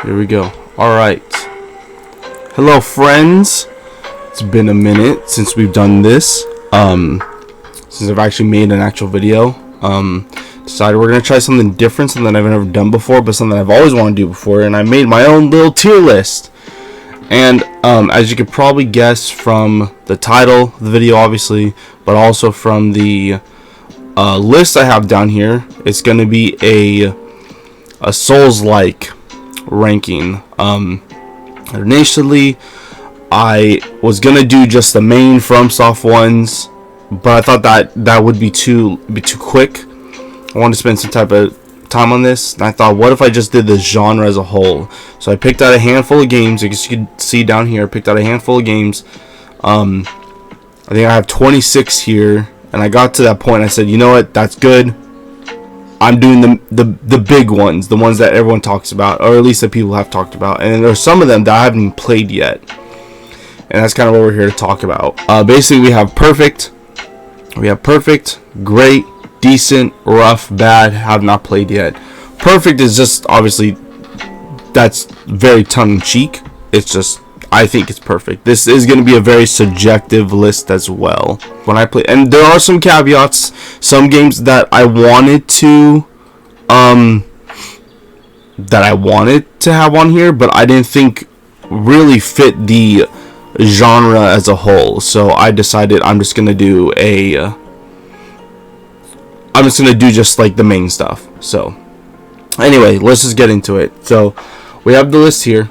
Here we go. Alright. Hello friends. It's been a minute since we've done this. Since I've actually made an actual video. Decided we're gonna try something different, something I've never done before, but something I've always wanted to do before, and I made my own little tier list. And as you could probably guess from the title of the video, obviously, but also from the list I have down here, it's gonna be a Souls-like ranking. Initially, I was gonna do just the main FromSoft ones, but I thought that would be too quick. I wanted to spend some type of time on this, and I thought, what if I just did the genre as a whole? So I picked out a handful of games. As you can see down here, I picked out a handful of games. I think I have 26 here, and I got to that point. I said, you know what, that's good. I'm doing the big ones, the ones that everyone talks about, or at least that people have talked about. And there's some of them that I haven't even played yet, and that's kind of what we're here to talk about. Basically, we have perfect, great, decent, rough, bad, have not played yet. Perfect is just, obviously, that's very tongue-in-cheek. It's just, I think it's perfect. This is going to be a very subjective list as well. When I play, and there are some caveats, some games that I wanted to have on here, but I didn't think really fit the genre as a whole. So I decided I'm just going to do just like the main stuff. So anyway, let's just get into it. So we have the list here.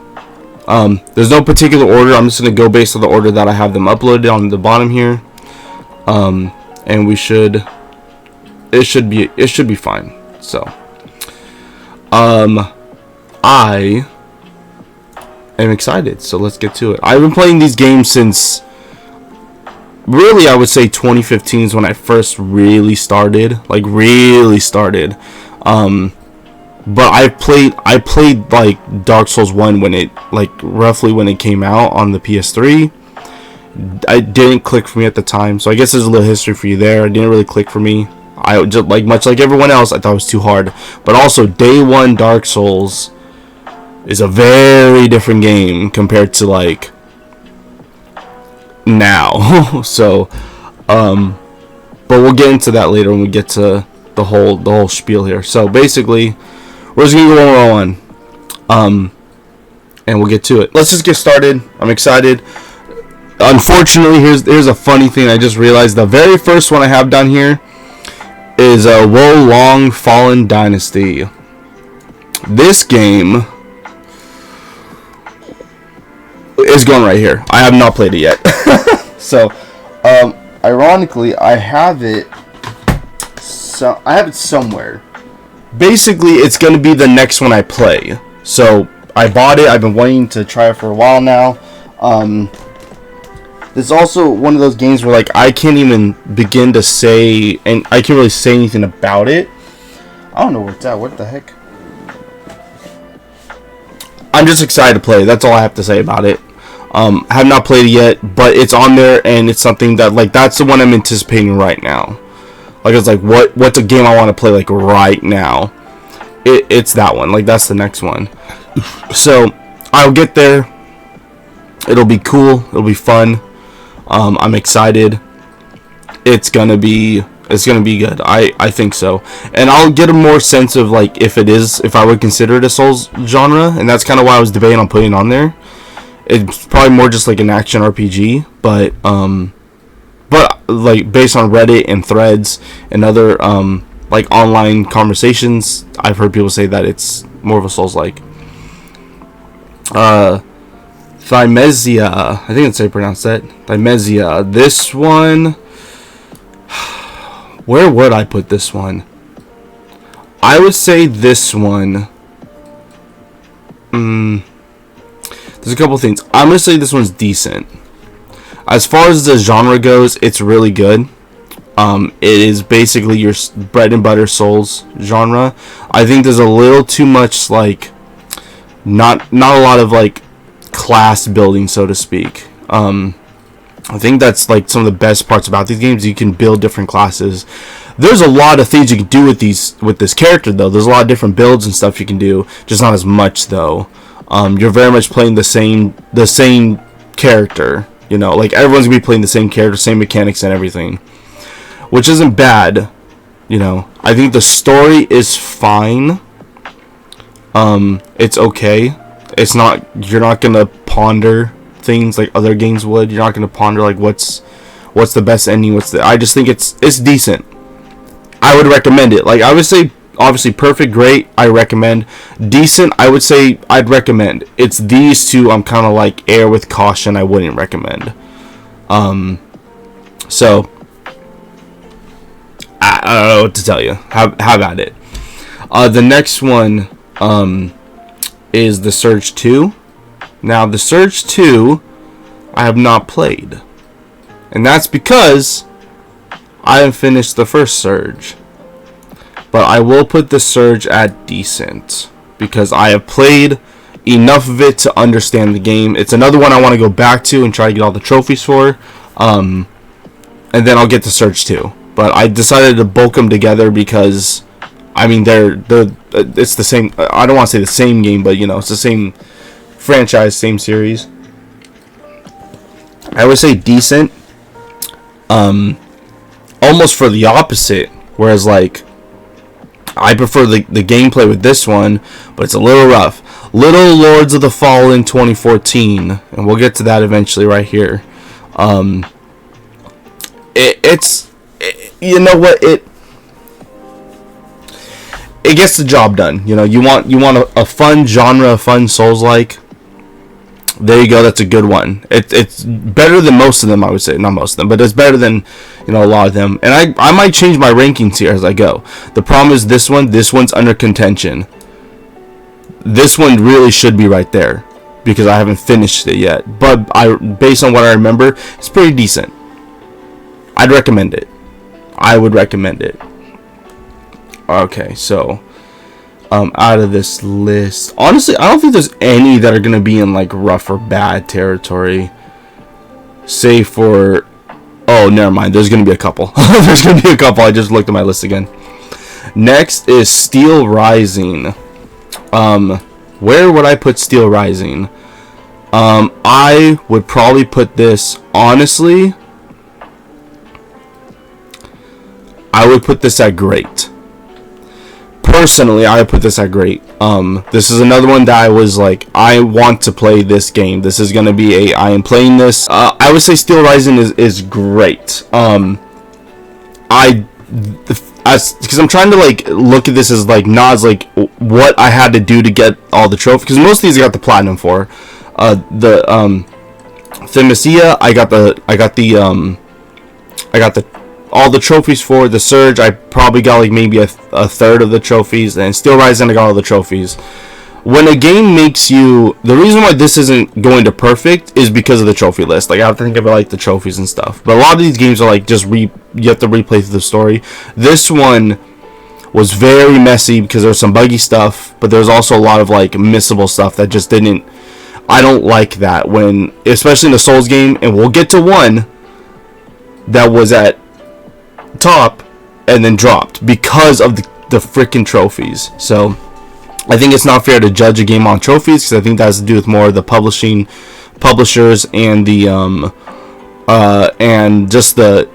There's no particular order. I'm just going to go based on the order that I have them uploaded on the bottom here. And it should be fine. So I am excited. So let's get to it. I've been playing these games since, really, I would say 2015 is when I first really started. But I played like Dark Souls 1 when it, like, roughly when it came out on the PS3. It didn't click for me at the time, so I guess there's a little history for you there. It didn't really click for me. I just, like, much like everyone else, I thought it was too hard. But also, day one Dark Souls is a very different game compared to, like, now. So but we'll get into that later when we get to the whole spiel here. So basically, we're just gonna go on and we'll get to it. Let's just get started. I'm excited. Unfortunately, here's a funny thing I just realized. The very first one I have down here is Wo Long Fallen Dynasty. This game is going right here. I have not played it yet. So ironically, I have it somewhere. Basically, it's going to be the next one I play. So I bought it. I've been waiting to try it for a while now. It's also one of those games where, like, I can't even begin to say, and I can't really say anything about it. I don't know where it's at. What the heck? I'm just excited to play. That's all I have to say about it. I have not played it yet, but it's on there, and it's something that, like, that's the one I'm anticipating right now. Like, it's like, what's a game I want to play, like, right now? It's that one. Like, that's the next one. So I'll get there. It'll be cool. It'll be fun. I'm excited. It's gonna be good. I think so. And I'll get a more sense of, like, if I would consider it a Souls genre, and that's kind of why I was debating on putting it on there. It's probably more just like an action RPG, but like, based on Reddit and threads and other like online conversations, I've heard people say that it's more of a Souls-like. Thymesia, I think that's how you pronounce that. Thymesia. This one, where would I put this one? I would say this one. There's a couple things. I'm gonna say this one's decent. As far as the genre goes, it's really good. It is basically your bread and butter Souls genre. I think there's a little too much, like, not a lot of, like, class building, so to speak. I think that's, like, some of the best parts about these games. You can build different classes. There's a lot of things you can do with this character, though. There's a lot of different builds and stuff you can do, just not as much, though. You're very much playing the same character. You know, like everyone's gonna be playing the same character, same mechanics and everything, which isn't bad. You know, I think the story is fine. It's okay. It's not. You're not gonna ponder things like other games would. You're not gonna ponder like what's the best ending. I just think it's decent. I would recommend it. Like I would say, obviously perfect, great. I recommend. Decent, I would say I'd recommend. It's these two. I'm kind of like err with caution. I wouldn't recommend. So. I don't know what to tell you. Have at it. The next one is The Surge 2. Now, The Surge 2, I have not played. And that's because I haven't finished the first Surge. But I will put the Surge at decent, because I have played enough of it to understand the game. It's another one I want to go back to and try to get all the trophies for. And then I'll get the Surge 2. But I decided to bulk them together because, I mean, it's the same. I don't want to say the same game, but you know, it's the same franchise, same series. I would say decent. Almost for the opposite. Whereas, like, I prefer the gameplay with this one, but it's a little rough. Little Lords of the Fallen 2014, and we'll get to that eventually right here. You know what, it gets the job done. You know, you want a fun genre, a fun Souls-like. There you go. That's a good one. It's better than most of them, I would say. Not most of them, but it's better than, you know, a lot of them. And I might change my rankings here as I go. The problem is this one's under contention. This one really should be right there because I haven't finished it yet. But based on what I remember, it's pretty decent. I'd recommend it. I would recommend it. Okay, so out of this list, honestly, I don't think there's any that are gonna be in like rough or bad territory. Save for, oh, never mind. There's gonna be a couple. There's gonna be a couple. I just looked at my list again. Next is Steel Rising. Where would I put Steel Rising? I would probably put this, honestly, I would put this at great. Personally, I would put this at great. This is another one that I was like, I want to play this game. This is going to be I am playing this. I would say Steel Rising is great. Because I'm trying to like look at this as like not as like what I had to do to get all the trophies. Because most of these I got the platinum for. Themisia, I got all the trophies for. The Surge, I probably got like maybe a third of the trophies, and Steel Rising, I got all the trophies. When a game makes you, the reason why this isn't going to perfect is because of the trophy list. Like I have to think about like the trophies and stuff. But a lot of these games are like just you have to replay through the story. This one was very messy because there was some buggy stuff, but there's also a lot of like missable stuff that just didn't. I don't like that when, especially in the Souls game, and we'll get to one that was at top and then dropped because of the freaking trophies. So I think it's not fair to judge a game on trophies because I think that has to do with more of the publishers and the and just the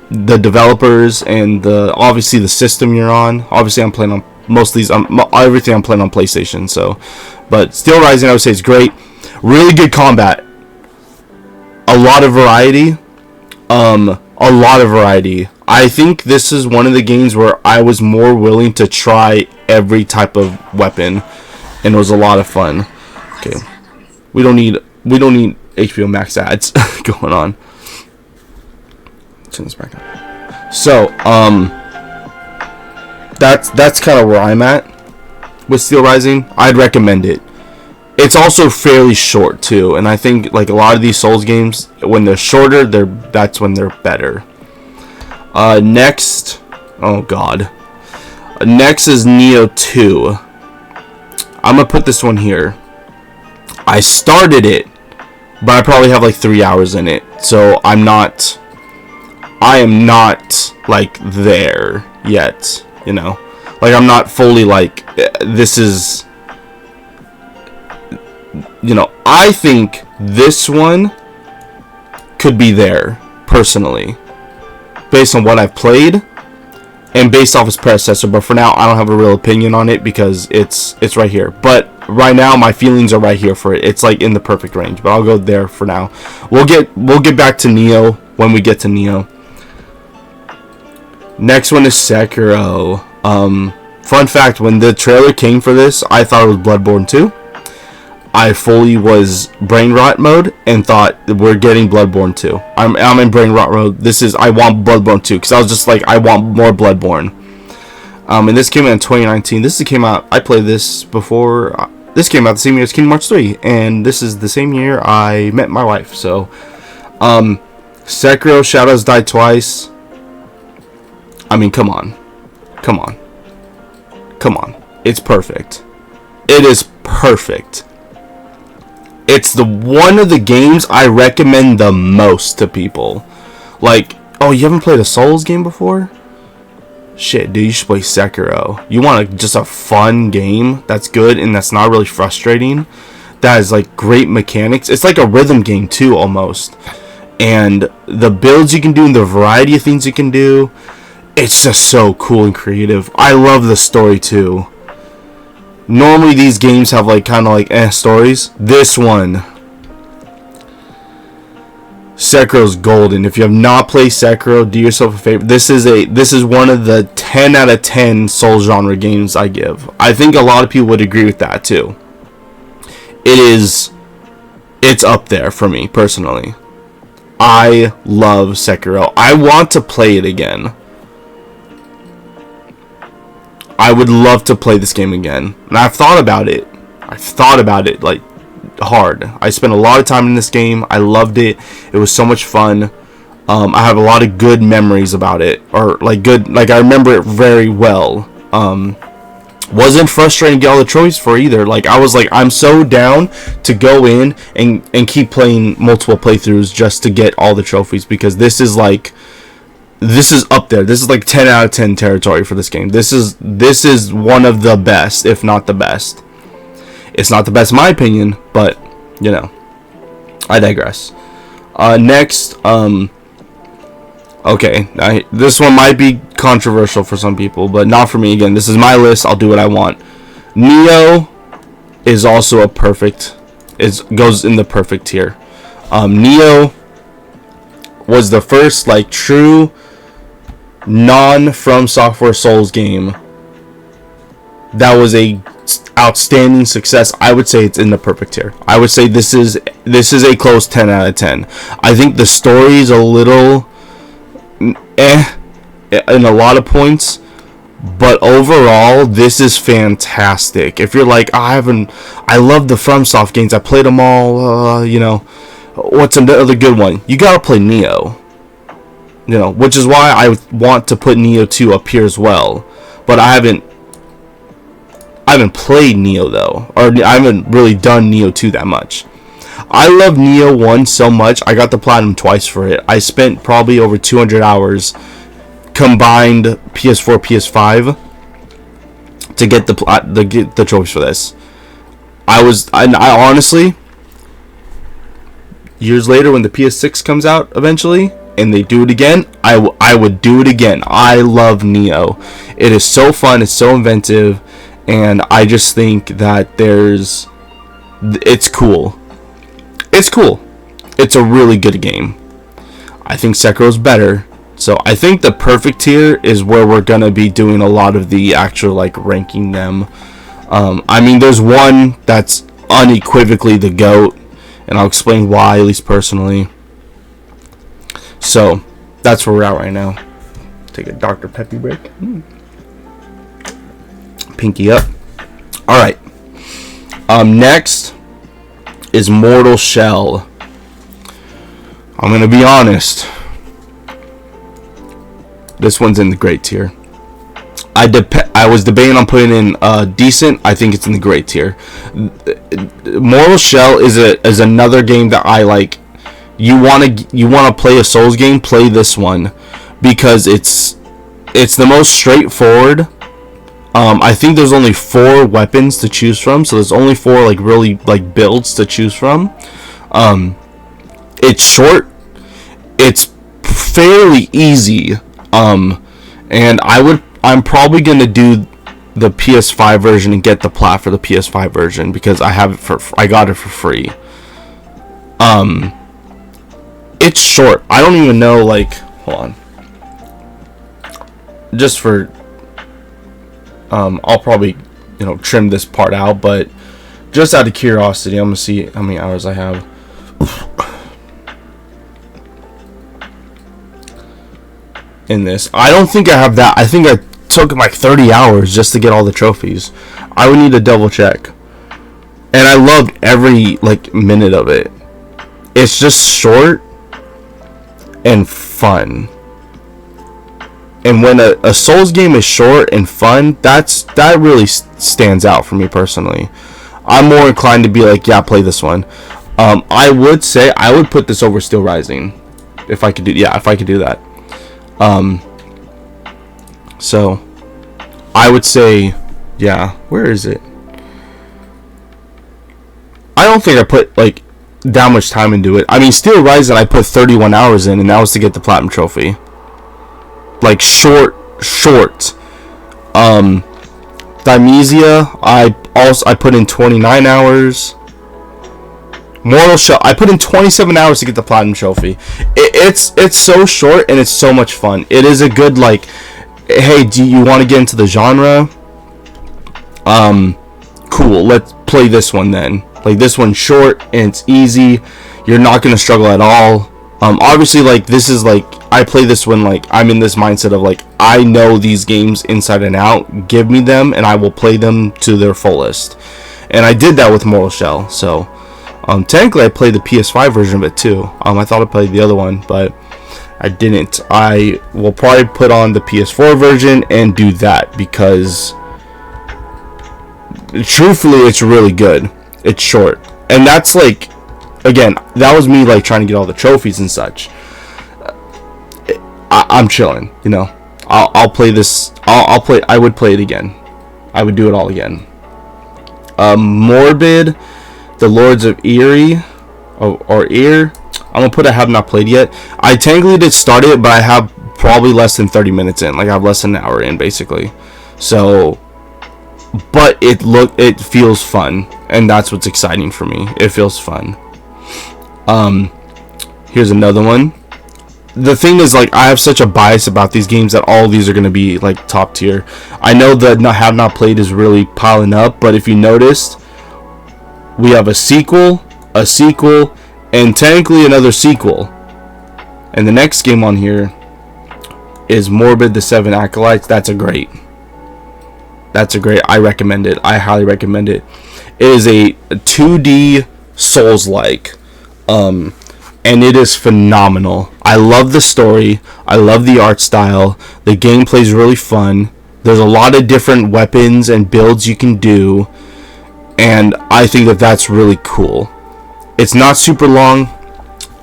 developers and obviously the system you're on. Obviously I'm playing on most of these, everything I'm playing on PlayStation. So, but Steel Rising I would say is great. Really good combat. A lot of variety. I think this is one of the games where I was more willing to try every type of weapon, and it was a lot of fun. Okay, we don't need HBO Max ads going on. Turn this back on. So, that's kind of where I'm at with Steel Rising. I'd recommend it. It's also fairly short too, and I think like a lot of these Souls games, when they're shorter, that's when they're better. Next, oh god, next is Nioh 2. I'm gonna put this one here. I started it, but I probably have like 3 hours in it, so I am not like there yet, you know, like I'm not fully like this is I think this one could be there, personally, based on what I've played and based off its predecessor. But for now, I don't have a real opinion on it because it's right here. But right now, my feelings are right here for it. It's like in the perfect range. But I'll go there for now. We'll get back to Nioh when we get to Nioh. Next one is Sekiro. Fun fact: when the trailer came for this, I thought it was Bloodborne 2. I fully was brain rot mode and thought we're getting Bloodborne 2. I'm in brain rot mode. I want Bloodborne 2 because I was just like, I want more Bloodborne. And this came out in 2019. I played this before. This came out the same year as Kingdom Hearts 3, and this is the same year I met my wife. So, Sekiro: Shadows Die Twice. I mean, come on. It's perfect. It is perfect. It's one of the games I recommend the most to people. Like, oh, you haven't played a Souls game before? Shit, dude, you should play Sekiro. You want just a fun game that's good and that's not really frustrating. That has like great mechanics. It's like a rhythm game too, almost. And the builds you can do and the variety of things you can do, it's just so cool and creative. I love the story too. Normally these games have like kind of like stories. This one, Sekiro's golden. If you have not played Sekiro, do yourself a favor. This is one of the 10 out of 10 Soul genre games I give. I think a lot of people would agree with that too. It's up there for me personally. I love Sekiro. I want to play it again. I would love to play this game again. And I've thought about it. Like hard. I spent a lot of time in this game. I loved it. It was so much fun. I have a lot of good memories about it. Or I remember it very well. Wasn't frustrating to get all the trophies for either. I was like, I'm so down to go in and keep playing multiple playthroughs just to get all the trophies, because this is up there. This is like 10 out of 10 territory for this game. This is one of the best, if not the best. It's not the best in my opinion, but I digress. Next, okay, this one might be controversial for some people, but not for me. Again, this is my list. I'll do what I want. Nioh is also it goes in the perfect tier. Nioh was the first true non-From Software Souls game that was a outstanding success. I would say it's in the perfect tier. I would say this is a close 10 out of 10. I think the story is a little in a lot of points, but overall this is fantastic. If you're like, I love the FromSoft games, I played them all, what's another good one? You gotta play Nioh. Which is why I want to put Nioh 2 up here as well. But I haven't played Nioh though, or I haven't really done Nioh 2 that much. I love Nioh 1 so much, I got the platinum twice for it. I spent probably over 200 hours combined PS4, PS5 to get the trophies for this. I honestly, years later when the PS6 comes out eventually and they do it again, I would do it again. I love Nioh. It is so fun, it's so inventive, and I just think that it's cool. It's cool. It's a really good game. I think Sekiro's better. So I think the perfect tier is where we're going to be doing a lot of the actual ranking them. There's one that's unequivocally the GOAT, and I'll explain why, at least personally. So that's where we're at right now. Take a Dr. Peppy break. Pinky up. Alright. Next is Mortal Shell. I'm going to be honest. This one's in the great tier. I was debating on putting in decent. I think it's in the great tier. Mortal Shell is another game that I like. You want to play a Souls game? Play this one, because it's the most straightforward. I think there's only 4 weapons to choose from, so there's only 4 like really like builds to choose from. It's short, it's fairly easy, and I'm probably gonna do the PS5 version and get the plat for the PS5 version because I got it for free. It's short. I don't even know, like, hold on. Just for I'll probably, trim this part out, but just out of curiosity, I'm gonna see how many hours I have. In this, I don't think I have that. I think I took like 30 hours just to get all the trophies. I would need to double check. And I loved every like minute of it. It's just short and fun. And when a Souls game is short and fun, that really stands out for me personally. I'm more inclined to be like, yeah, play this one. I would say I would put this over Steel Rising if I could do that. So I would say, yeah, where is it? I don't think I put like that much time into it. I mean, Steel Rising I put 31 hours in, and that was to get the platinum trophy. Like short. Thymesia I put in 29 hours. Mortal Shell I put in 27 hours to get the platinum trophy. It's so short and it's so much fun. It is a good like, hey, do you want to get into the genre? Cool, let's play this one then. Like, this one's short and it's easy. You're not gonna struggle at all. Obviously, like, this is like, I play this one like I'm in this mindset of like, I know these games inside and out. Give me them and I will play them to their fullest. And I did that with Mortal Shell. So technically I played the PS5 version of it too. I thought I played the other one, but I didn't. I will probably put on the PS4 version and do that because truthfully it's really good. It's short. And that's like, again, that was me like trying to get all the trophies and such. I'm chilling, I'll play this. I would play it again. I would do it all again. Morbid, the Lords of Erie, or Ear. I'm gonna put I have not played yet. I technically did start it, but I have probably less than 30 minutes in. Like, I have less than an hour in, basically. So, but it feels fun, and that's what's exciting for me. It feels fun. Here's another one. The thing is, like, I have such a bias about these games that all these are going to be like top tier. I know that have not played is really piling up, but if you noticed, we have a sequel, and technically another sequel. And the next game on here is Morbid the Seven Acolytes. That's a great. I recommend it. I highly recommend it. It is a 2D Souls-like. And it is phenomenal. I love the story. I love the art style. The gameplay is really fun. There's a lot of different weapons and builds you can do, and I think that that's really cool. It's not super long.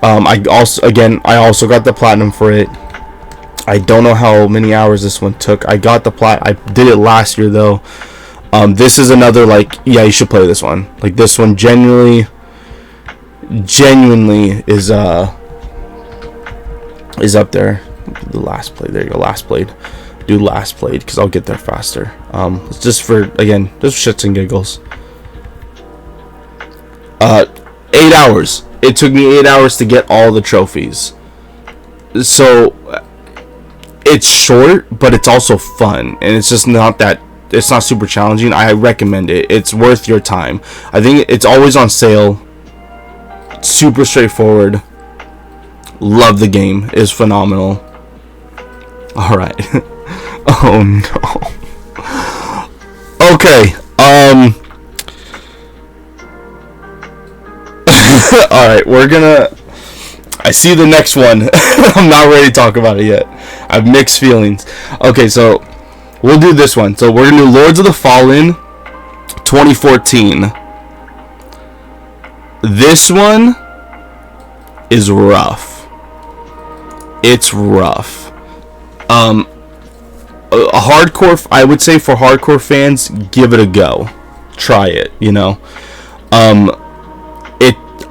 I also got the platinum for it. I don't know how many hours this one took. I got the I did it last year though. This is another like, yeah, you should play this one. Like, this one genuinely is up there. The last play. There you go. Last played. Do last played because I'll get there faster. It's just for shits and giggles. 8 hours. It took me 8 hours to get all the trophies. So it's short, but it's also fun, and it's just not that. It's not super challenging. I recommend it. It's worth your time. I think it's always on sale. Super straightforward. Love the game. It's phenomenal. Alright. Oh no. Okay. Alright, I see the next one. I'm not ready to talk about it yet. I have mixed feelings. Okay, so we'll do this one. So we're gonna do Lords of the Fallen 2014. This one is rough. It's rough. a hardcore, I would say for hardcore fans, give it a go, try it.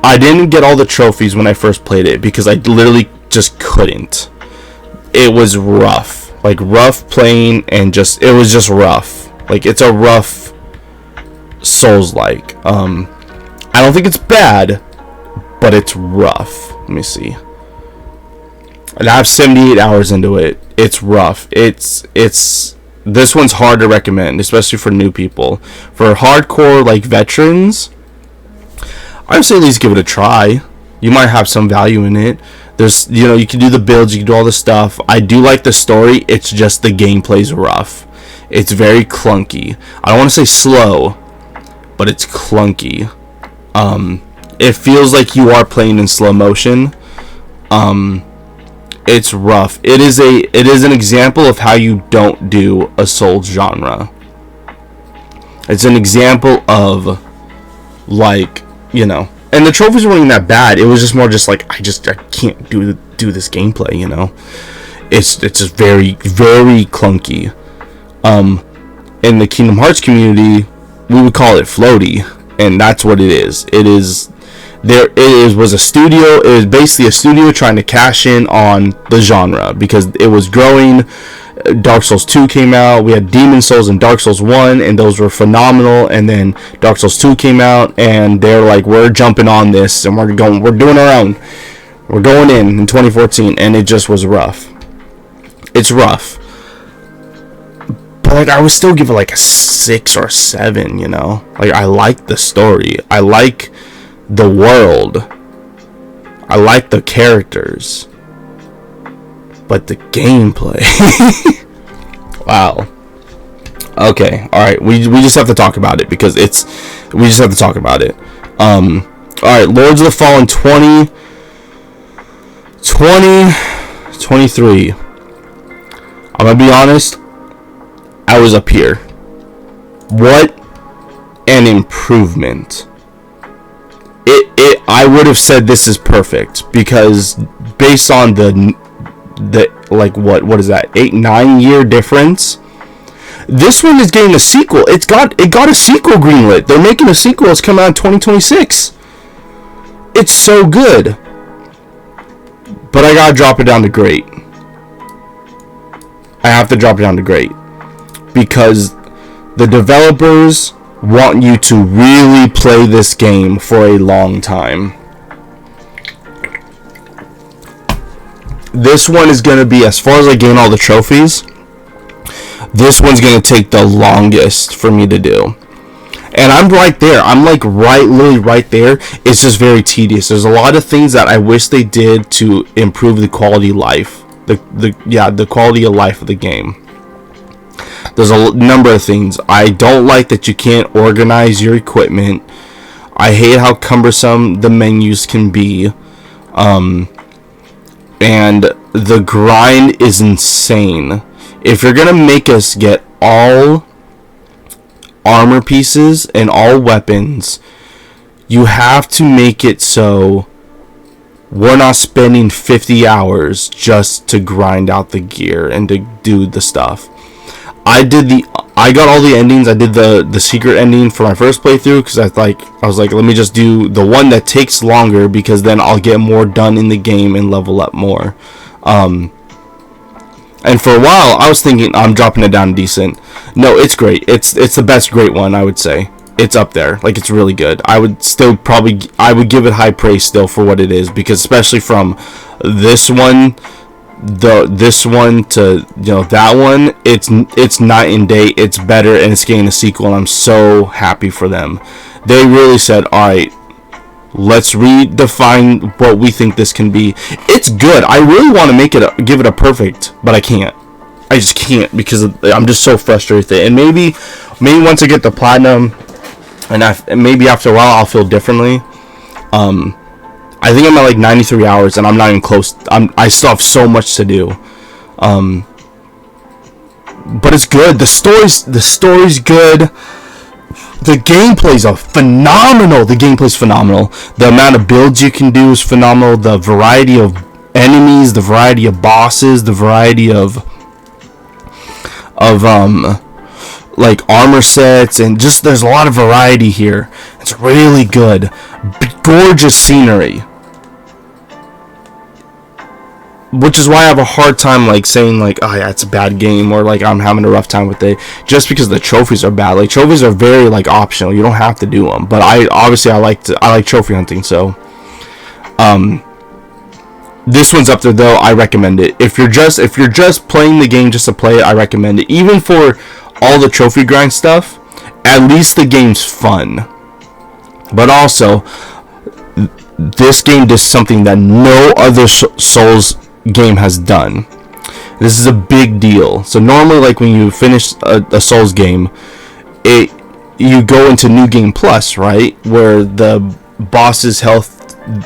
I didn't get all the trophies when I first played it because I literally just couldn't. It was rough, like rough playing, and it was just rough. Like, it's a rough Souls-like. I don't think it's bad, but it's rough. Let me see. And I have 78 hours into it. It's rough. It's this one's hard to recommend, especially for new people. For hardcore, like, veterans, I would say at least give it a try. You might have some value in it. There's, you can do the builds, you can do all the stuff. I do like the story. It's just the gameplay's rough. It's very clunky. I don't want to say slow, but it's clunky. It feels like you are playing in slow motion. It's rough. It is an example of how you don't do a Souls genre. It's an example of, like, and the trophies weren't even that bad. It was just more just like, I can't do this gameplay, It's just very, very clunky. In the Kingdom Hearts community, we would call it floaty, and that's what it is. Was a studio. It was basically a studio trying to cash in on the genre because it was growing. Dark Souls 2 came out. We had Demon Souls and Dark Souls 1, and those were phenomenal. And then Dark Souls 2 came out, and they're like, we're jumping on this, and we're doing our own. We're going in 2014, and it just was rough. It's rough. But, like, I would still give it, like, a 6 or a 7, Like, I like the story. I like the world. I like the characters. But the gameplay. Wow. Okay. Alright. We just have to talk about it because we just have to talk about it. Alright. Lords of the Fallen 2023. I'm gonna be honest. I was up here. What an improvement. I would have said this is perfect because based on the like what is that, 8-9 year difference, this one is getting a sequel. It got a sequel greenlit. They're making a sequel. It's coming out in 2026. It's so good, but I gotta drop it down to great. I have to drop it down to great because the developers want you to really play this game for a long time. This one is going to be, as far as I gain all the trophies, this one's going to take the longest for me to do. And I'm right there. I'm like literally right there. It's just very tedious. There's a lot of things that I wish they did to improve the quality of life. The quality of life of the game. There's a number of things. I don't like that you can't organize your equipment. I hate how cumbersome the menus can be. And the grind is insane. If you're gonna make us get all armor pieces and all weapons, you have to make it so we're not spending 50 hours just to grind out the gear and to do the stuff. I got all the endings. I did the secret ending for my first playthrough because I was like, let me just do the one that takes longer because then I'll get more done in the game and level up more. And for a while I was thinking I'm dropping it down decent. No, it's great. It's the best great one, I would say. It's up there. Like, it's really good. I would give it high praise still for what it is, because especially from this one to that one, it's night and day. It's better, and it's getting a sequel, and I'm so happy for them. They really said, alright, let's redefine what we think this can be. It's good. I really want to give it a perfect, but I can't. I just can't, because I'm just so frustrated with it. And maybe once I get the platinum, and maybe after a while I'll feel differently. I think I'm at like 93 hours, and I'm not even close. I still have so much to do. But it's good. The story's good. The gameplay's phenomenal. The amount of builds you can do is phenomenal. The variety of enemies, the variety of bosses, the variety of of like armor sets, and just there's a lot of variety here. It's really good, gorgeous scenery, which is why I have a hard time like saying like, oh yeah, it's a bad game, or like I'm having a rough time with it just because the trophies are bad. Like trophies are very like optional, you don't have to do them, but I like trophy hunting. So this one's up there though. I recommend it. If you're just playing the game just to play it, I recommend it. Even for all the trophy grind stuff, at least the game's fun. But also, this game does something that no other Souls game has done. This is a big deal. So normally, like when you finish a Souls game, you go into New Game Plus, right? Where the boss's health,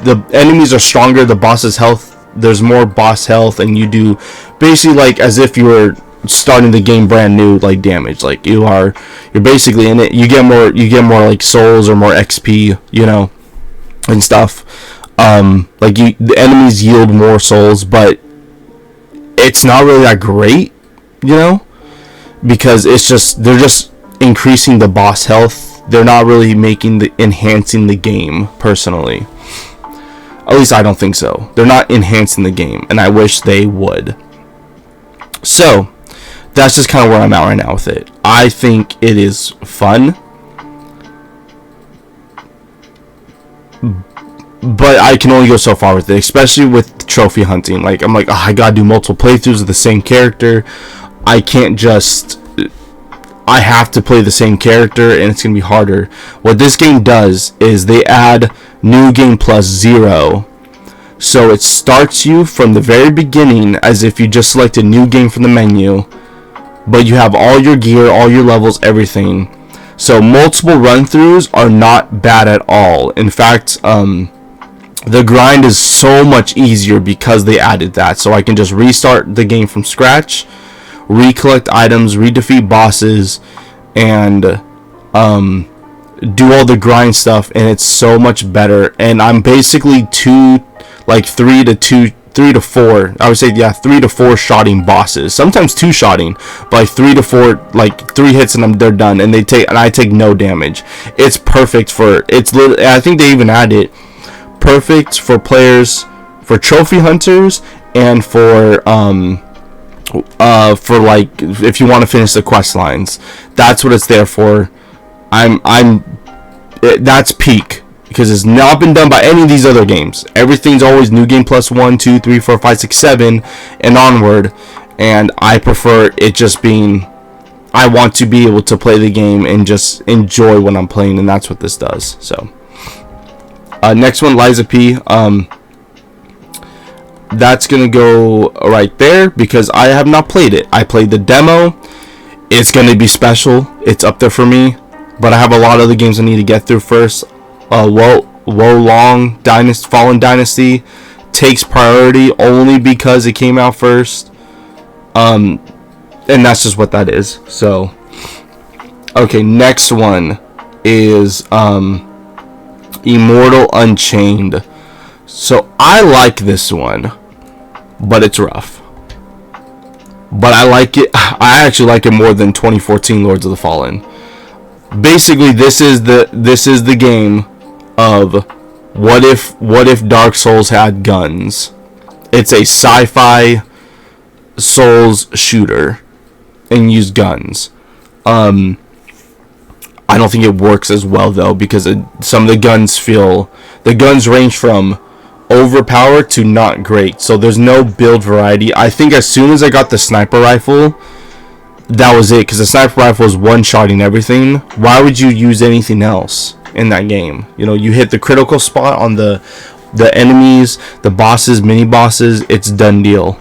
the enemies are stronger, the boss's health, there's more boss health, and you do basically like as if you were starting the game brand new, like damage. Like you're basically in it. You get more like souls or more XP, you know, and stuff. Like the enemies yield more souls, but it's not really that great, you know, because they're just increasing the boss health. They're not really enhancing the game personally. At least I don't think so. They're not enhancing the game, and I wish they would. So that's just kind of where I'm at right now with it. I think it is fun, but I can only go so far with it, especially with trophy hunting. Like I'm like, oh, I gotta do multiple playthroughs of the same character. I have to play the same character, and it's gonna be harder. What this game does is they add New Game Plus 0. So it starts you from the very beginning as if you just selected New Game from the menu, but you have all your gear, all your levels, everything. So multiple run-throughs are not bad at all. In fact, the grind is so much easier because they added that. So I can just restart the game from scratch, recollect items, redefeat bosses, and do all the grind stuff, and it's so much better. And I'm basically 3 to 4, I would say, yeah, 3 to 4 shotting bosses, sometimes 2 shotting, but like 3 to 4, like 3 hits and they're done, and I take no damage. It's perfect for, I think they even add it perfect for players, for trophy hunters, and for like if you want to finish the quest lines. That's what it's there for. That's peak, because it's not been done by any of these other games. Everything's always New Game Plus 1, 2, 3, 4, 5, 6, 7 and onward, and I prefer it just being, I want to be able to play the game and just enjoy what I'm playing, and that's what this does. So next one, Lies of P. That's gonna go right there because I have not played it. I played the demo. It's gonna be special. It's up there for me, but I have a lot of the games I need to get through first. Wolong Dynasty, Fallen Dynasty takes priority only because it came out first, and that's just what that is. So okay, next one is Immortal Unchained. So I like this one, but it's rough. But I like it. I actually like it more than 2014 Lords of the Fallen. Basically, this is the game of what if Dark Souls had guns. It's a sci-fi Souls shooter and use guns. I don't think it works as well though, because some of the guns range from overpowered to not great, so there's no build variety. I think as soon as I got the sniper rifle, that was it, because the sniper rifle is one-shotting everything. Why would you use anything else in that game? You know, you hit the critical spot on the enemies, the bosses, mini bosses, it's done deal.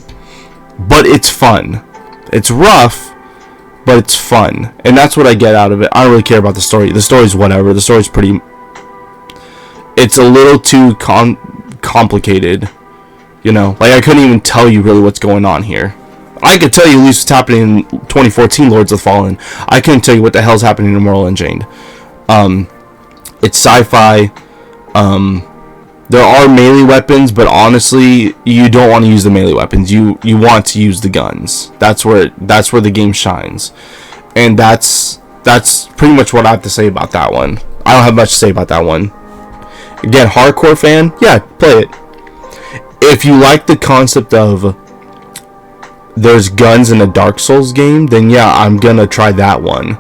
But it's fun. It's rough, but it's fun, and that's what I get out of it. I don't really care about the story. The story's whatever. The story's pretty, it's a little too complicated, you know. Like I couldn't even tell you really what's going on here. I could tell you at least what's happening in 2014 Lords of the Fallen. I couldn't tell you what the hell's happening in Immortal Unchained. It's sci-fi. There are melee weapons, but honestly, you don't want to use the melee weapons. You want to use the guns. That's where the game shines, and that's pretty much what I have to say about that one. I don't have much to say about that one. Again, hardcore fan, yeah, play it. If you like the concept of there's guns in a Dark Souls game, then yeah, I'm gonna try that one.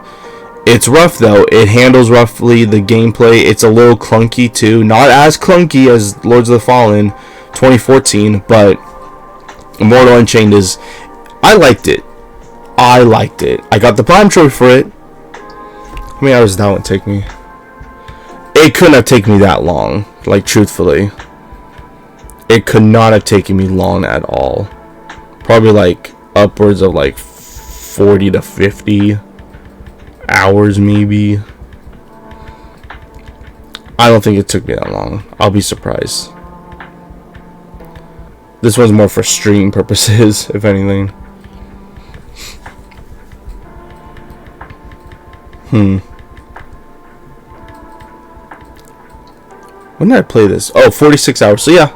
It's rough though. It handles roughly the gameplay. It's a little clunky too. Not as clunky as Lords of the Fallen 2014, but Immortal Unchained is... I liked it. I got the Prime Trophy for it. How many hours did that one take me? It couldn't have taken me that long. Like, truthfully. It could not have taken me long at all. Probably like upwards of like 40 to 50 hours maybe. I don't think it took me that long. I'll be surprised. This one's more for stream purposes, if anything. When did I play this? Oh, 46 hours. So yeah,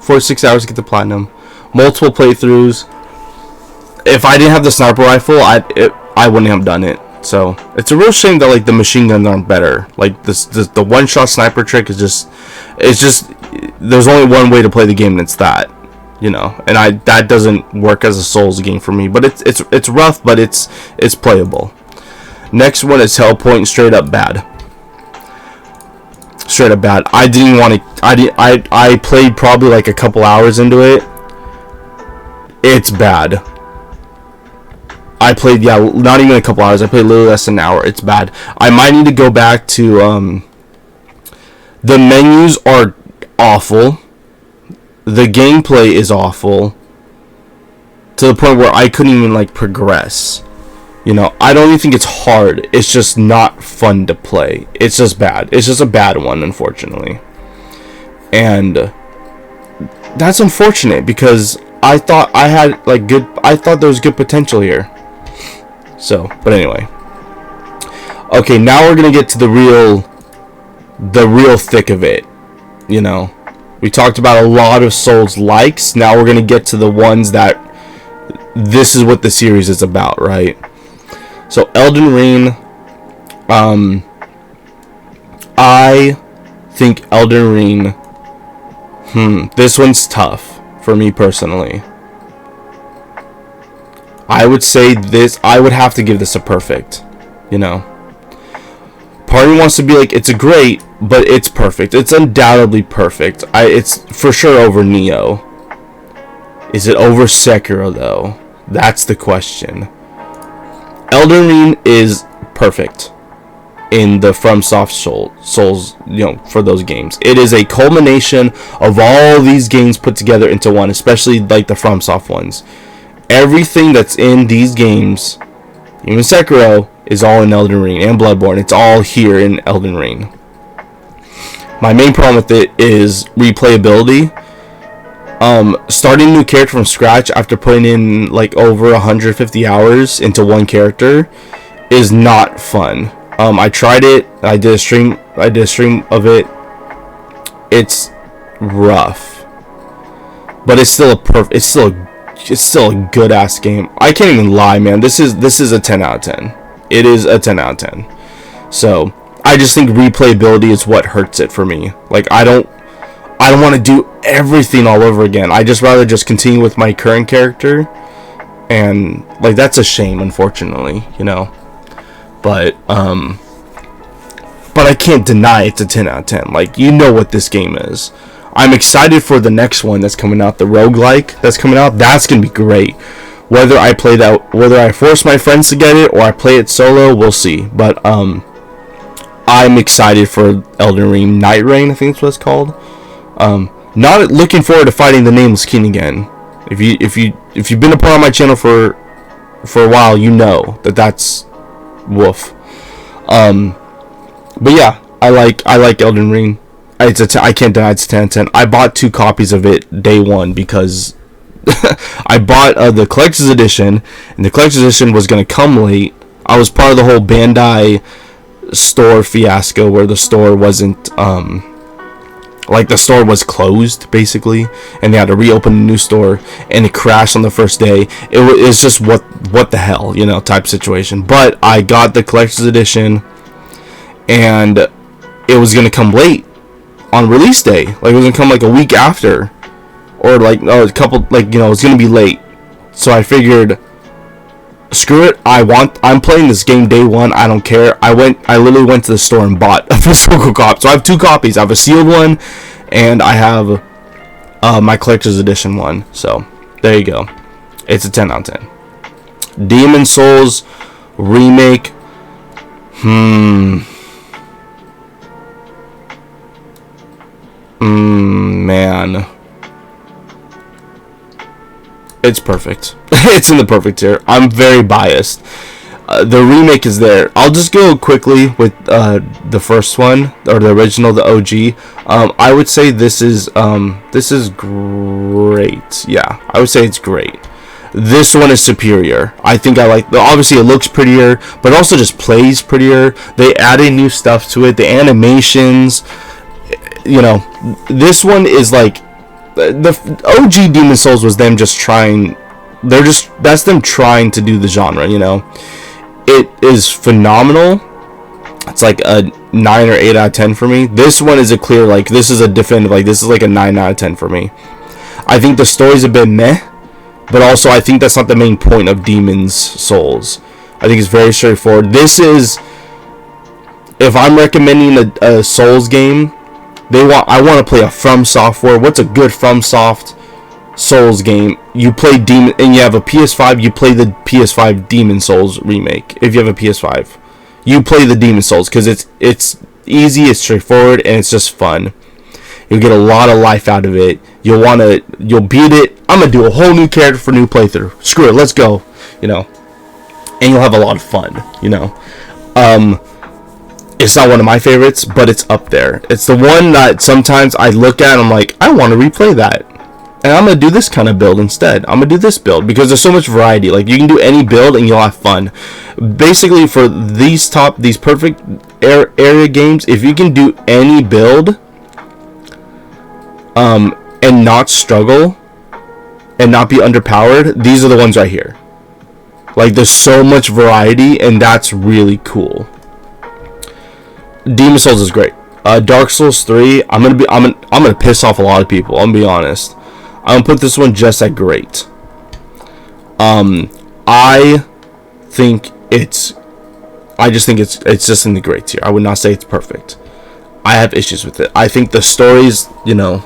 46 hours to get the platinum. Multiple playthroughs. If I didn't have the sniper rifle, I wouldn't have done it. So it's a real shame that like the machine guns aren't better. Like the one-shot sniper trick is just, there's only one way to play the game, and it's that, you know. And that doesn't work as a Souls game for me. But it's rough, but it's playable. Next one is Hellpoint. Straight up bad. Straight up bad. I didn't want to. I played probably like a couple hours into it. It's bad. I played, yeah, not even a couple hours. I played a little less than an hour. It's bad. I might need to go back to, the menus are awful. The gameplay is awful. To the point where I couldn't even, like, progress. You know, I don't even think it's hard. It's just not fun to play. It's just bad. It's just a bad one, unfortunately. And that's unfortunate because I thought I had, like, I thought there was good potential here. So, but anyway. Okay, now we're gonna get to the real thick of it. You know, we talked about a lot of Souls likes. Now we're gonna get to the ones that this is what the series is about, right? So, Elden Ring. I think Elden Ring. This one's tough for me personally. I would say this, I would have to give this a perfect, you know. Part of me wants to be like, it's a great, but it's perfect. It's undoubtedly perfect. It's for sure over Nioh. Is it over Sekiro, though? That's the question. Elden Ring is perfect in the FromSoft Souls, you know, for those games. It is a culmination of all these games put together into one, especially like the FromSoft ones. Everything that's in these games, even Sekiro, is all in Elden Ring, and Bloodborne. It's all here in Elden Ring. My main problem with it is replayability. Starting a new character from scratch after putting in like over 150 hours into one character is not fun. I tried it. I did a stream of it. It's rough, but it's still a good ass game. I can't even lie, man. This is a 10 out of 10. It is a 10 out of 10. So I just think replayability is what hurts it for me. Like I don't want to do everything all over again. I just rather just continue with my current character, and like that's a shame, unfortunately, you know. But I can't deny it's a 10 out of 10. Like, you know what this game is. I'm excited for the next one that's coming out, the roguelike that's coming out. That's going to be great. Whether I play that, whether I force my friends to get it or I play it solo, we'll see. But I'm excited for Elden Ring Night Rain, I think that's what it's called. Not looking forward to fighting the Nameless King again. If you've been a part of my channel for a while, you know that's woof. But yeah, I like Elden Ring. I can't deny it's 10 out of 10. I bought 2 copies of it day one because I bought the collector's edition, and the collector's edition was going to come late. I was part of the whole Bandai store fiasco where the store wasn't Like the store was closed basically, and they had to reopen a new store, and it crashed on the first day. It's just what the hell, you know, type situation. But I got the collector's edition, and it was gonna come late on release day. Like it was gonna come like a week after, or like a couple, like, you know, it's gonna be late. So I figured, screw it. I'm playing this game day one. I don't care. I literally went to the store and bought a physical copy. So I have 2 copies. I have a sealed one, and I have my collector's edition one. So there you go. It's a 10 out of 10. Demon Souls remake. Man. It's perfect. It's in the perfect tier. I'm very biased. The remake is there. I'll just go quickly with the first one, or the original, the OG. I would say this is great. Yeah, I would say it's great. This one is superior. I think I like. Obviously, it looks prettier, but also just plays prettier. They added new stuff to it. The animations. You know, this one is like. The OG Demon Souls was them just trying. That's them trying to do the genre, you know. It is phenomenal. It's like a 9 or 8 out of 10 for me. This one is a clear, like, this is a definitive, like, this is like a 9 out of 10 for me. I think the story's a bit meh, but also I think that's not the main point of Demon's Souls. I think it's very straightforward. This is, if I'm recommending a Souls game, I want to play a From Software. What's a good FromSoft Souls game? You play Demon, and you have a PS5. You play the PS5 Demon Souls remake. If you have a PS5, you play the Demon Souls because it's easy, it's straightforward, and it's just fun. You'll get a lot of life out of it. You'll beat it. I'm gonna do a whole new character for new playthrough. Screw it, let's go. You know, and you'll have a lot of fun. You know, it's not one of my favorites, but it's up there. It's the one that sometimes I look at and I'm like, I want to replay that. And I'm going to do this kind of build instead. I'm going to do this build because there's so much variety. Like, you can do any build and you'll have fun. Basically, for these perfect area games, if you can do any build and not struggle and not be underpowered, these are the ones right here. Like, there's so much variety, and that's really cool. Demon Souls is great. Dark Souls 3, I'm gonna piss off a lot of people. I'm gonna be honest. I'm gonna put this one just at great. I just think it's just in the great tier. I would not say it's perfect. I have issues with it. I think the stories, you know,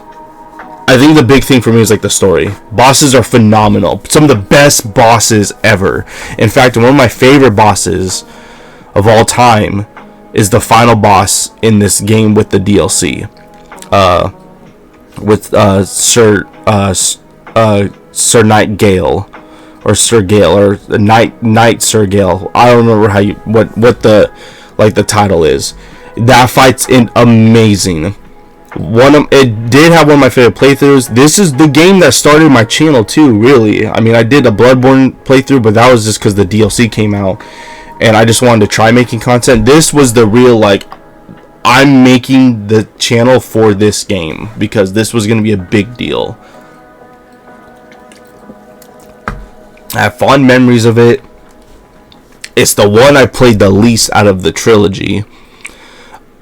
I think the big thing for me is like the story. Bosses are phenomenal. Some of the best bosses ever. In fact, one of my favorite bosses of all time is the final boss in this game with the DLC, with Sir Nightgale, or Sir Gale, or the Knight Sir Gale. I don't remember what the title is. That fight's amazing. It did have one of my favorite playthroughs. This is the game that started my channel too. Really, I mean, I did a Bloodborne playthrough, but that was just because the DLC came out. And I just wanted to try making content. This was the real, like, I'm making the channel for this game because this was going to be a big deal. I have fond memories of it. It's the one I played the least out of the trilogy.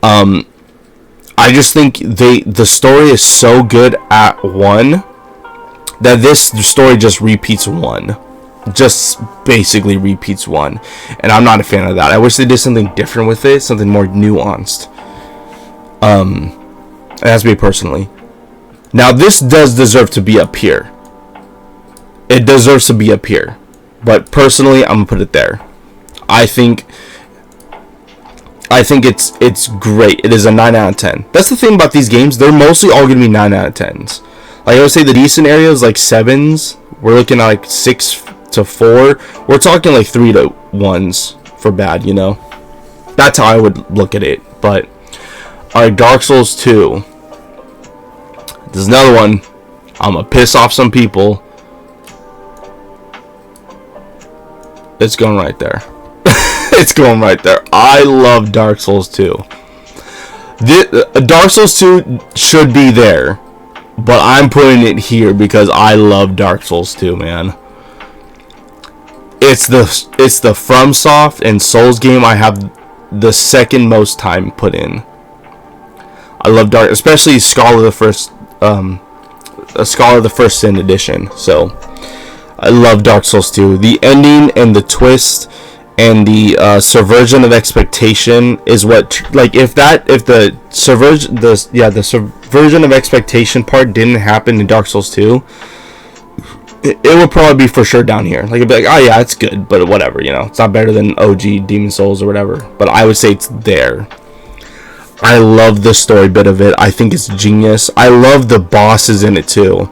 I just think the story is so good at 1 that this story just repeats 1. Just basically repeats 1, and I'm not a fan of that. I wish they did something different with it, something more nuanced. It has to be personally. Now, this does deserve to be up here. It deserves to be up here, but personally, I'm gonna put it there. I think it's great. It is a 9 out of 10. That's the thing about these games; they're mostly all gonna be 9 out of 10s. Like I would say, the decent areas like 7s. We're looking at like 6 to 4. We're talking like 3 to 1s for bad, you know. That's how I would look at it. But alright, Dark Souls 2. There's another one. I'm gonna piss off some people. It's going right there. It's going right there. I love Dark Souls 2. Dark Souls 2 should be there, but I'm putting it here because I love Dark Souls 2, man. It's the FromSoft and Souls game I have the second most time put in. I love especially Scholar of the First Sin edition. So I love Dark Souls 2. The ending and the twist and the subversion of expectation is what, like, if the subversion of expectation part didn't happen in Dark Souls 2, it would probably be for sure down here. Like, it'd be like, oh yeah, it's good, but whatever, you know, it's not better than OG Demon Souls or whatever. But I would say it's there. I love the story bit of it. I think it's genius. I love the bosses in it too.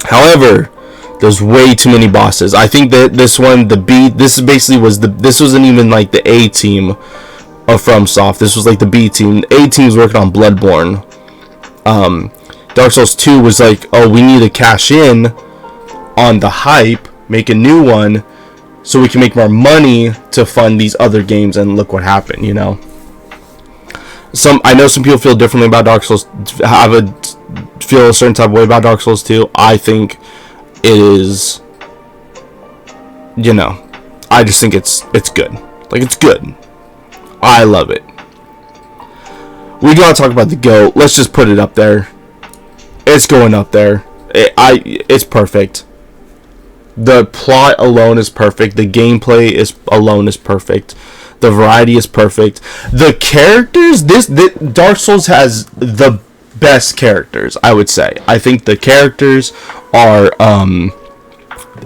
However, there's way too many bosses. I think that this one, this wasn't even like the A team of FromSoft. This was like the B team. The A team's working on Bloodborne. Dark Souls 2 was like, oh, we need to cash in on the hype, make a new one, so we can make more money to fund these other games. And look what happened, you know. I know some people feel differently about Dark Souls, feel a certain type of way about Dark Souls 2. I think it is, you know, I just think it's good. Like, it's good. I love it. We gotta talk about the GOAT. Let's just put it up there. It's going up there. It's perfect. The plot alone is perfect. The gameplay alone is perfect. The variety is perfect. The characters, Dark Souls has the best characters, I would say. I think the characters are,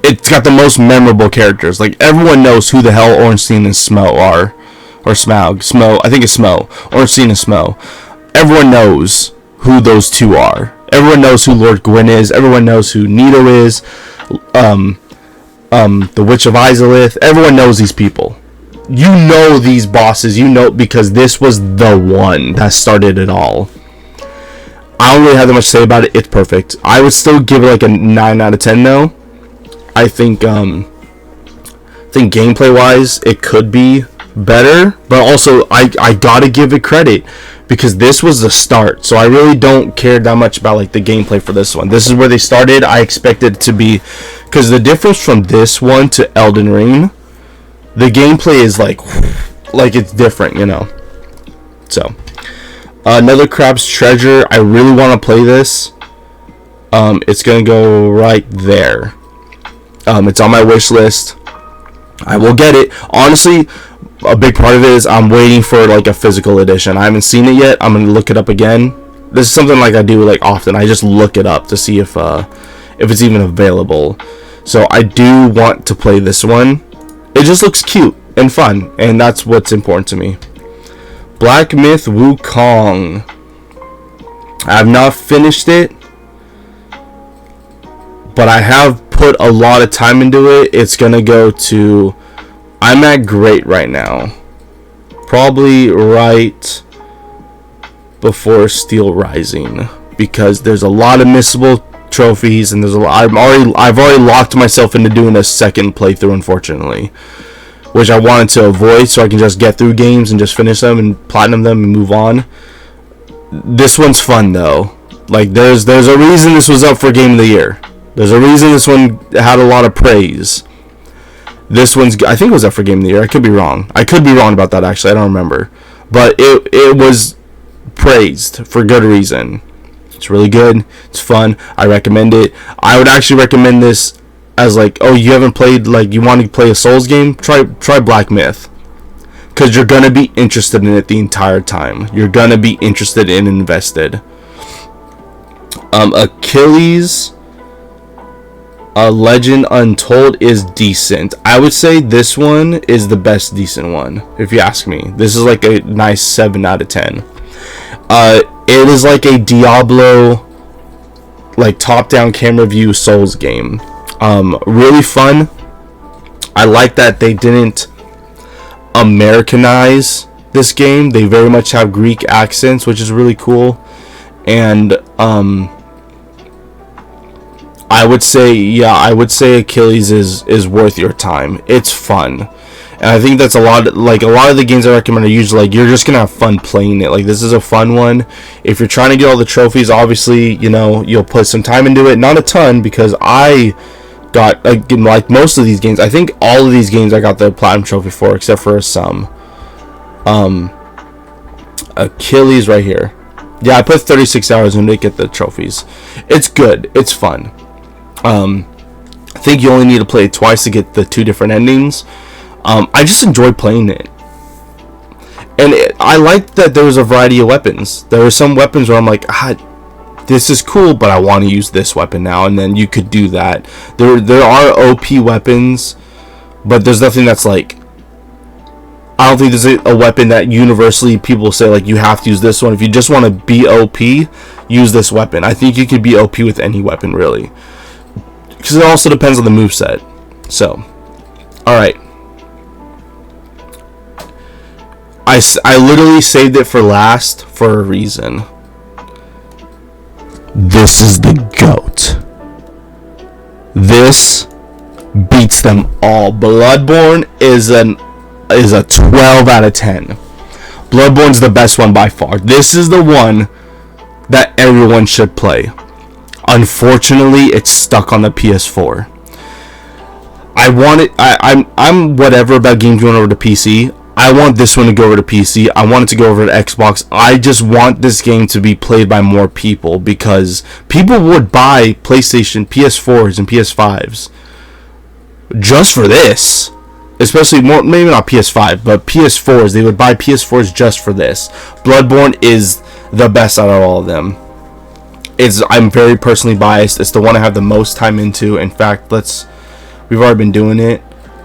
it's got the most memorable characters. Like, everyone knows who the hell Ornstein and Smough are. Or Smaug. Smough. I think it's Smough. Ornstein and Smough. Everyone knows who those two are. Everyone knows who Lord Gwyn is. Everyone knows who Nito is. The Witch of Izalith. Everyone knows these people. You know these bosses, you know, because this was the one that started it all. I don't really have that much to say about it. It's perfect. I would still give it like a 9 out of 10 though. I think gameplay wise it could be better, but also I gotta give it credit because this was the start. So I really don't care that much about like the gameplay for this one. This is where they started. I expected it to be, because the difference from this one to Elden Ring, the gameplay is like it's different, you know. So, Nethercrab's Treasure. I really want to play this. It's gonna go right there. It's on my wish list. I will get it. Honestly, a big part of it is I'm waiting for like a physical edition. I haven't seen it yet. I'm gonna look it up again. This is something like I do like often. I just look it up to see if it's even available. So I do want to play this one. It just looks cute and fun, and that's what's important to me. Black Myth Wukong. I have not finished it, but I have put a lot of time into it. It's gonna go to, I'm at great right now, probably right before Steel Rising, because there's a lot of missable trophies, and there's a lot. I've already locked myself into doing a second playthrough, unfortunately, which I wanted to avoid so I can just get through games and just finish them and platinum them and move on. This one's fun though. Like, there's a reason this was up for Game of the Year. There's a reason this one had a lot of praise. This one's, I think it was up for Game of the Year. I could be wrong. I could be wrong about that, actually. I don't remember. But it was praised for good reason. It's really good. It's fun. I recommend it. I would actually recommend this as like, oh, you haven't played, like, you want to play a Souls game? Try Black Myth. Because you're going to be interested in it the entire time. You're going to be interested and invested. Achilles, A Legend Untold is decent. I would say this one is the best decent one, if you ask me. This is like a nice 7 out of 10. It is like a Diablo, like, top-down camera view Souls game. Really fun. I like that they didn't Americanize this game. They very much have Greek accents, which is really cool. And I would say Achilles is worth your time. It's fun. And And I think that's a lot of the games I recommend are usually like you're just gonna have fun playing it. Like this is a fun one. If you're trying to get all the trophies, obviously, you know, you'll put some time into it. Not a ton, because I got, like most of these games, I think all of these games I got the platinum trophy for, except for some. Achilles right here. Yeah, I put 36 hours in to get the trophies. It's good. It's fun. I think you only need to play it twice to get the 2 different endings. I just enjoy playing it. And I liked that there was a variety of weapons. There were some weapons where I'm like, this is cool, but I want to use this weapon now. And then you could do that. There are OP weapons, but there's nothing that's like, I don't think there's a weapon that universally people say like you have to use this one. If you just want to be OP, use this weapon. I think you could be OP with any weapon, really, because it also depends on the moveset. So, alright. I literally saved it for last for a reason. This is the GOAT. This beats them all. Bloodborne is a 12 out of 10. Bloodborne's the best one by far. This is the one that everyone should play. Unfortunately, it's stuck on the PS4. I'm whatever about games going over to PC. I want this one to go over to PC. I want it to go over to Xbox. I just want this game to be played by more people, because people would buy PlayStation, PS4s, and PS5s just for this. Especially more, maybe not PS5, but PS4s. They would buy PS4s just for this. Bloodborne is the best out of all of them. I'm very personally biased. It's the one I have the most time into. In fact, we've already been doing it.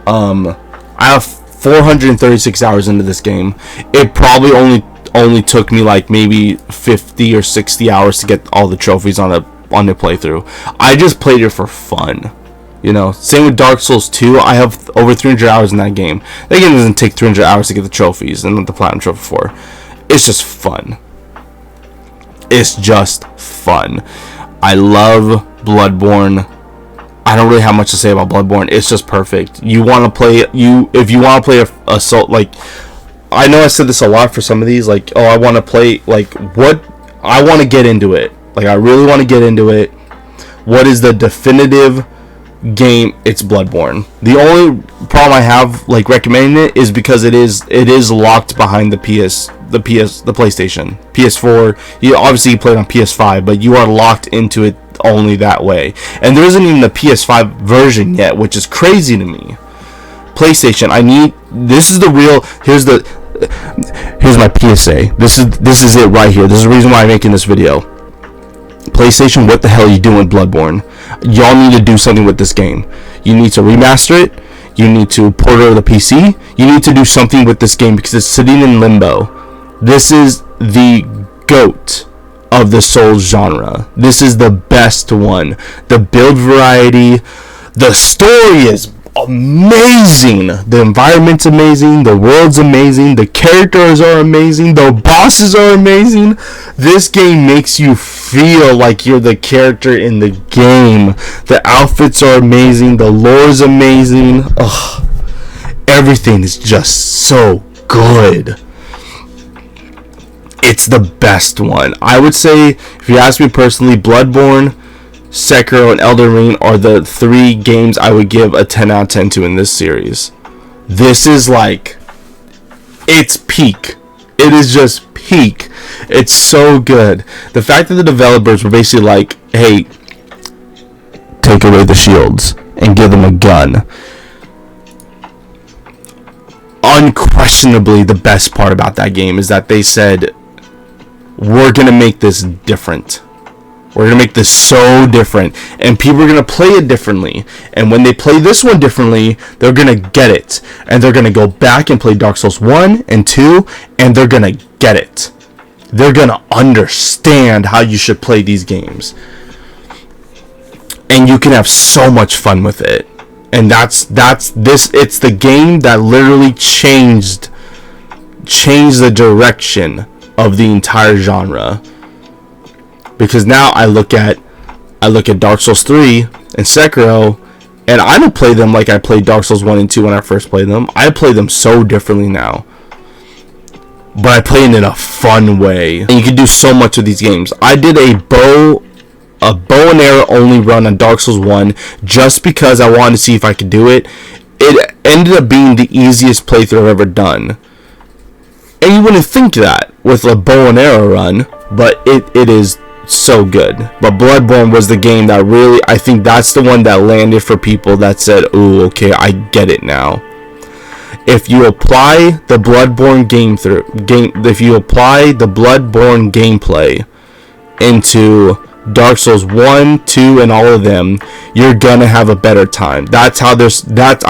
I have 436 hours into this game. It probably only took me like maybe 50 or 60 hours to get all the trophies on the playthrough. I just played it for fun. You know, same with Dark Souls 2. I have over 300 hours in that game. That game doesn't take 300 hours to get the trophies and the platinum trophy for. It's just fun. It's just fun. I love Bloodborne. I don't really have much to say about Bloodborne. It's just perfect. You want to play if you want to play a Soul, like, I know I said this a lot for some of these, like, oh, I want to play, like, what I want to get into it. Like, I really want to get into it. What is the definitive game? It's Bloodborne. The only problem I have like recommending it is because it is locked behind the PlayStation, PS4. You obviously play it on PS5, but you are locked into it only that way. And there isn't even the PS5 version yet, which is crazy to me. PlayStation, here's my PSA. This is it right here. This is the reason why I'm making this video. PlayStation, what the hell are you doing, Bloodborne? Y'all need to do something with this game. You need to remaster it. You need to port it over the PC. You need to do something with this game because it's sitting in limbo. This is the GOAT of the Souls genre. This is the best one. The build variety, the story is amazing. The environment's amazing. The world's amazing. The characters are amazing. The bosses are amazing. This game makes you feel like you're the character in the game. The outfits are amazing. The lore's amazing. Ugh. Everything is just so good. It's the best one. I would say, if you ask me personally, Bloodborne, Sekiro, and Elden Ring are the 3 games I would give a 10 out of 10 to in this series. This is like, it's peak. It is just peak. It's so good. The fact that the developers were basically like, hey, take away the shields and give them a gun. Unquestionably, the best part about that game is that they said, we're going to make this different. We're going to make this so different. And people are going to play it differently. And when they play this one differently, they're going to get it. And they're going to go back and play Dark Souls 1 and 2. And they're going to get it. They're going to understand how you should play these games. And you can have so much fun with it. And that's this. It's the game that literally changed the direction of the entire genre. Because now I look at Dark Souls 3 and Sekiro, And I don't play them like I played Dark Souls 1 and 2 when I first played them. I play them so differently now. But I play it in a fun way. And you can do so much with these games. I did a bow and arrow only run on Dark Souls 1 just because I wanted to see if I could do it. It ended up being the easiest playthrough I've ever done. And you wouldn't think that with a bow and arrow run, but it is so good. But Bloodborne was the game that really, I think that's the one that landed for people that said, ooh, okay, I get it now. If you apply the Bloodborne gameplay into Dark Souls 1, 2, and all of them, you're gonna have a better time. I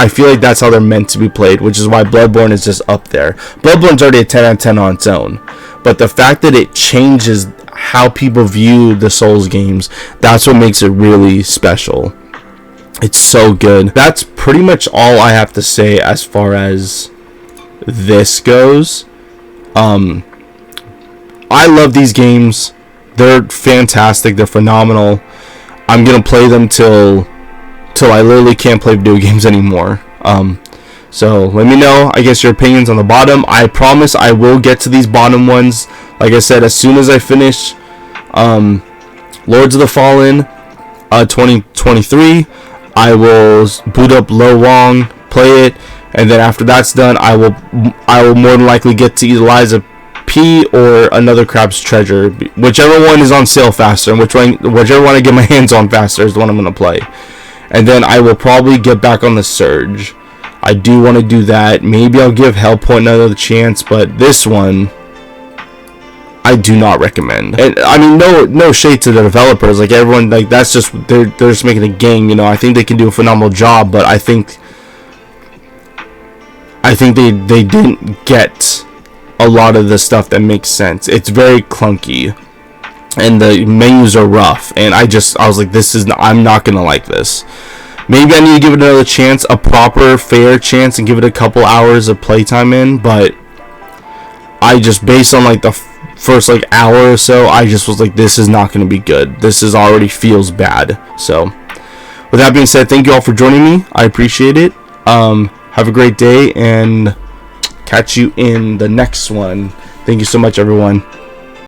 feel like that's how they're meant to be played, which is why Bloodborne is just up there. Bloodborne's already a 10 out of 10 on its own, but the fact that it changes how people view the Souls games, that's what makes it really special. It's so good. That's pretty much all I have to say as far as this goes. I love these games. They're fantastic. They're phenomenal. I'm gonna play them till I literally can't play video games anymore. So let me know, I guess, your opinions on the bottom. I promise I will get to these bottom ones. Like I said, as soon as I finish Lords of the Fallen 2023, I will boot up Lo Wong, play it, and then after that's done, I will more than likely get to either Lies P or Another Crab's Treasure, whichever one is on sale faster, and whichever one I get my hands on faster is the one I'm gonna play. And then I will probably get back on the Surge. I do want to do that. Maybe I'll give Hellpoint another chance, but this one I do not recommend. And I mean, no shade to the developers. Like, everyone, like, that's just they're just making a game. You know, I think they can do a phenomenal job, but I think they didn't get a lot of the stuff that makes sense. It's very clunky, and the menus are rough. And I was like, I'm not gonna like this. Maybe I need to give it another chance, a proper, fair chance, and give it a couple hours of playtime in. But I just, based on like the first like hour or so, I just was like, this is not going to be good. This already feels bad. So with that being said, thank you all for joining me. I appreciate it. Have a great day, and catch you in the next one. Thank you so much, everyone.